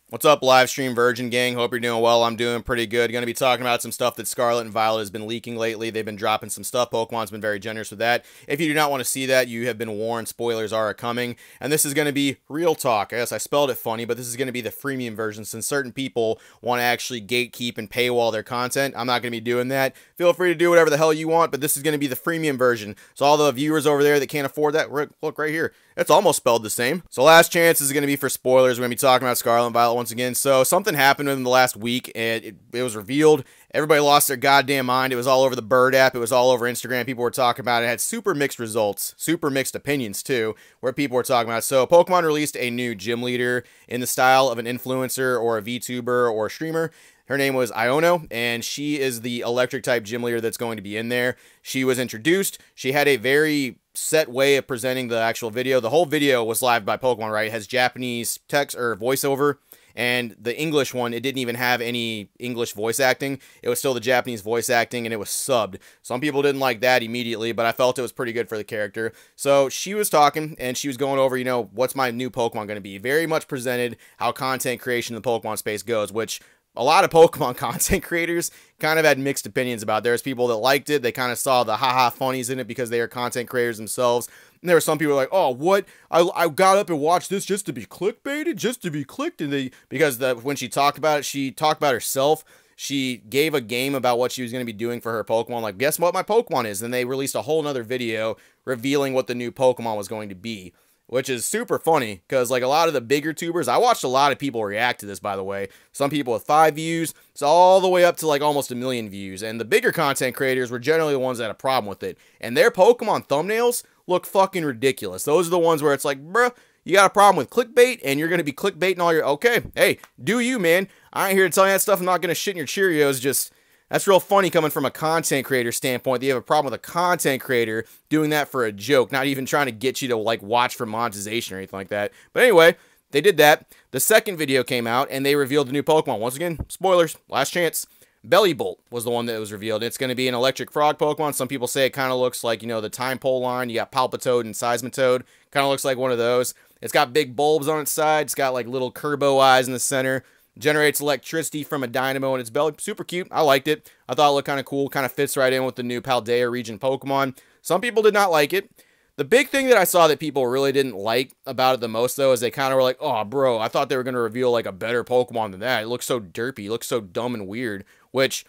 What's up, live stream Virgin gang? Hope you're doing well. I'm doing pretty good. Going to be talking about some stuff that Scarlet and Violet has been leaking lately. They've been dropping some stuff. Pokemon's been very generous with that. If you do not want to see that, you have been warned. Spoilers are coming. And this is going to be real talk. I guess I spelled it funny, but this is going to be the freemium version since certain people want to actually gatekeep and paywall their content. I'm not going to be doing that. Feel free to do whatever the hell you want, but this is going to be the freemium version. So all the viewers over there that can't afford that, look right here. It's almost spelled the same. So last chance is going to be for spoilers. We're going to be talking about Scarlet and Violet once again. So something happened in the last week, and it was revealed. Everybody lost their goddamn mind. It was all over the Bird app. It was all over Instagram. People were talking about it. It had super mixed results, super mixed opinions too, where people were talking about it. So Pokemon released a new gym leader in the style of an influencer or a VTuber or a streamer. Her name was Iono, and she is the electric type gym leader that's going to be in there. She was introduced. She had a very set way of presenting the actual video. The whole video was live by Pokemon, right? It has Japanese text or voiceover, and the English one, it didn't even have any English voice acting. It was still the Japanese voice acting, and it was subbed. Some people didn't like that immediately, but I felt it was pretty good for the character. So she was talking, and she was going over, what's my new Pokemon going to be? Very much presented how content creation in the Pokemon space goes, which a lot of Pokemon content creators kind of had mixed opinions about. There's people that liked it. They kind of saw the haha funnies in it because they are content creators themselves. And there were some people like, oh, what? I got up and watched this just to be clickbaited, just to be clicked. And because when she talked about it, she talked about herself. She gave a game about what she was going to be doing for her Pokemon. Like, guess what my Pokemon is? And they released a whole nother video revealing what the new Pokemon was going to be, which is super funny because, like, a lot of the bigger tubers, I watched a lot of people react to this, by the way. Some people with 5 views, it's all the way up to like almost 1 million views. And the bigger content creators were generally the ones that had a problem with it. And their Pokemon thumbnails look fucking ridiculous. Those are the ones where it's like, bruh, you got a problem with clickbait and you're going to be clickbaiting all your, okay, hey, do you, man. I ain't here to tell you that stuff. I'm not going to shit in your Cheerios. Just, that's real funny coming from a content creator standpoint. You have a problem with a content creator doing that for a joke, not even trying to get you to like watch for monetization or anything like that. But anyway, they did that. The second video came out and they revealed the new Pokemon. Once again, spoilers, last chance. Bellybolt was the one that was revealed. It's going to be an electric frog Pokemon. Some people say it kind of looks like, the Time Pole line. You got Palpitoad and Seismitoad. Kind of looks like one of those. It's got big bulbs on its side. It's got like little Kerbo eyes in the center. Generates electricity from a dynamo in its belly. Super cute. I liked it. I thought it looked kind of cool. Kind of fits right in with the new Paldea region Pokemon. Some people did not like it. The big thing that I saw that people really didn't like about it the most, though, is they kind of were like, oh, bro, I thought they were going to reveal like a better Pokemon than that. It looks so derpy. It looks so dumb and weird, which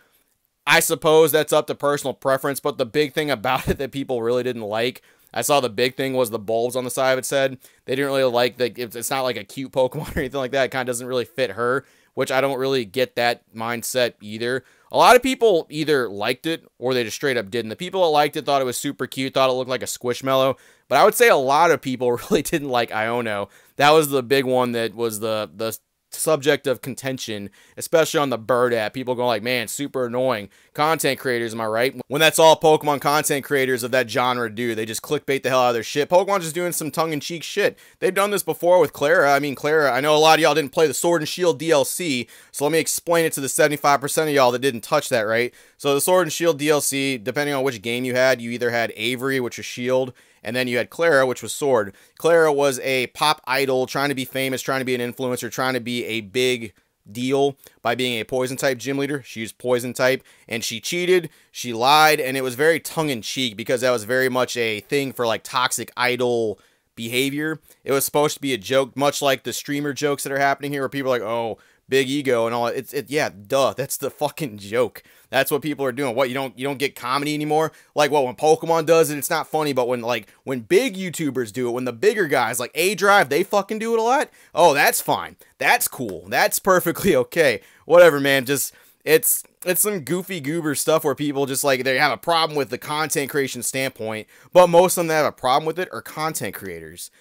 I suppose that's up to personal preference. But the big thing about it that people really didn't like, I saw the big thing was the bulbs on the side of its head. They didn't really like that. It's not like a cute Pokemon or anything like that. It kind of doesn't really fit her, which I don't really get that mindset either. A lot of people either liked it or they just straight up didn't. The people that liked it thought it was super cute, thought it looked like a Squishmallow. But I would say a lot of people really didn't like Iono. That was the big one that was the subject of contention, especially on the Bird app. People going like, man, super annoying. Content creators, am I right? When that's all Pokemon content creators of that genre do. They just clickbait the hell out of their shit. Pokemon's just doing some tongue-in-cheek shit. They've done this before with Clara. I mean, Clara, I know a lot of y'all didn't play the Sword and Shield DLC, so let me explain it to the 75% of y'all that didn't touch that, right? So the Sword and Shield DLC, depending on which game you had, you either had Avery, which was Shield, and then you had Clara, which was Sword. Clara was a pop idol, trying to be famous, trying to be an influencer, trying to be a big deal by being a poison-type gym leader. She was poison-type, and she cheated, she lied, and it was very tongue-in-cheek because that was very much a thing for, like, toxic idol behavior. It was supposed to be a joke, much like the streamer jokes that are happening here, where people are like, oh, big ego and all. Yeah, duh, that's the fucking joke. That's what people are doing. What, you don't get comedy anymore? Like, what, when Pokemon does it, it's not funny, but when big YouTubers do it, when the bigger guys like A-Drive, they fucking do it a lot, oh, that's fine. That's cool. That's perfectly okay. Whatever, man. Just it's some goofy goober stuff where people just like, they have a problem with the content creation standpoint, but most of them that have a problem with it are content creators.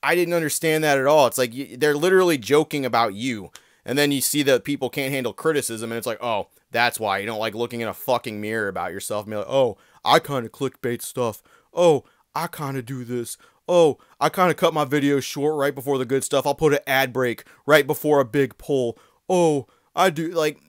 I didn't understand that at all. It's like they're literally joking about you. And then you see that people can't handle criticism, and it's like, oh, that's why you don't like looking in a fucking mirror about yourself and be like, oh, I kind of clickbait stuff. Oh, I kind of do this. Oh, I kind of cut my videos short right before the good stuff. I'll put an ad break right before a big pull. Oh, I do, like,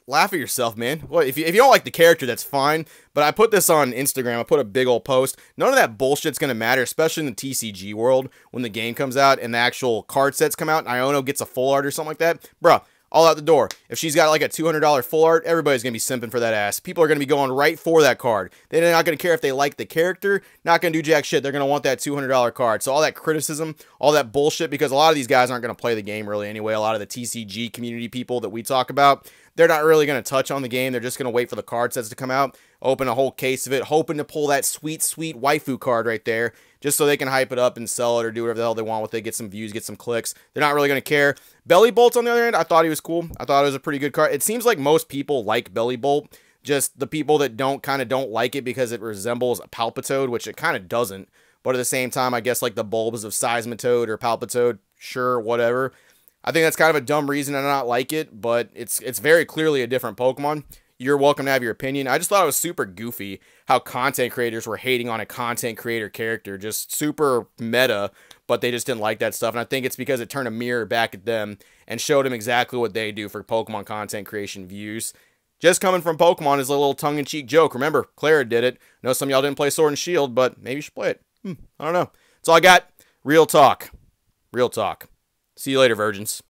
laugh at yourself, man. What if you don't like the character, that's fine. But I put this on Instagram. I put a big old post. None of that bullshit's gonna matter, especially in the TCG world when the game comes out and the actual card sets come out and Iono gets a full art or something like that. Bruh, all out the door. If she's got like a $200 full art, everybody's going to be simping for that ass. People are going to be going right for that card. They're not going to care if they like the character, not going to do jack shit. They're going to want that $200 card. So all that criticism, all that bullshit, because a lot of these guys aren't going to play the game really anyway. A lot of the TCG community people that we talk about, they're not really going to touch on the game. They're just going to wait for the card sets to come out, open a whole case of it, hoping to pull that sweet, sweet waifu card right there, just so they can hype it up and sell it or do whatever the hell they want with it, get some views, get some clicks. They're not really going to care. Belly Bolt, on the other hand, I thought he was cool. I thought it was a pretty good card. It seems like most people like Belly Bolt. Just the people that don't like it because it resembles a Palpitoad, which it kind of doesn't. But at the same time, I guess like the bulbs of Seismitoad or Palpitoad, sure, whatever. I think that's kind of a dumb reason to not like it, but it's very clearly a different Pokemon. You're welcome to have your opinion. I just thought it was super goofy how content creators were hating on a content creator character. Just super meta, but they just didn't like that stuff. And I think it's because it turned a mirror back at them and showed them exactly what they do for Pokemon content creation views. Just coming from Pokemon is a little tongue-in-cheek joke. Remember, Clara did it. I know some of y'all didn't play Sword and Shield, but maybe you should play it. I don't know. That's all I got. Real talk. Real talk. See you later, virgins.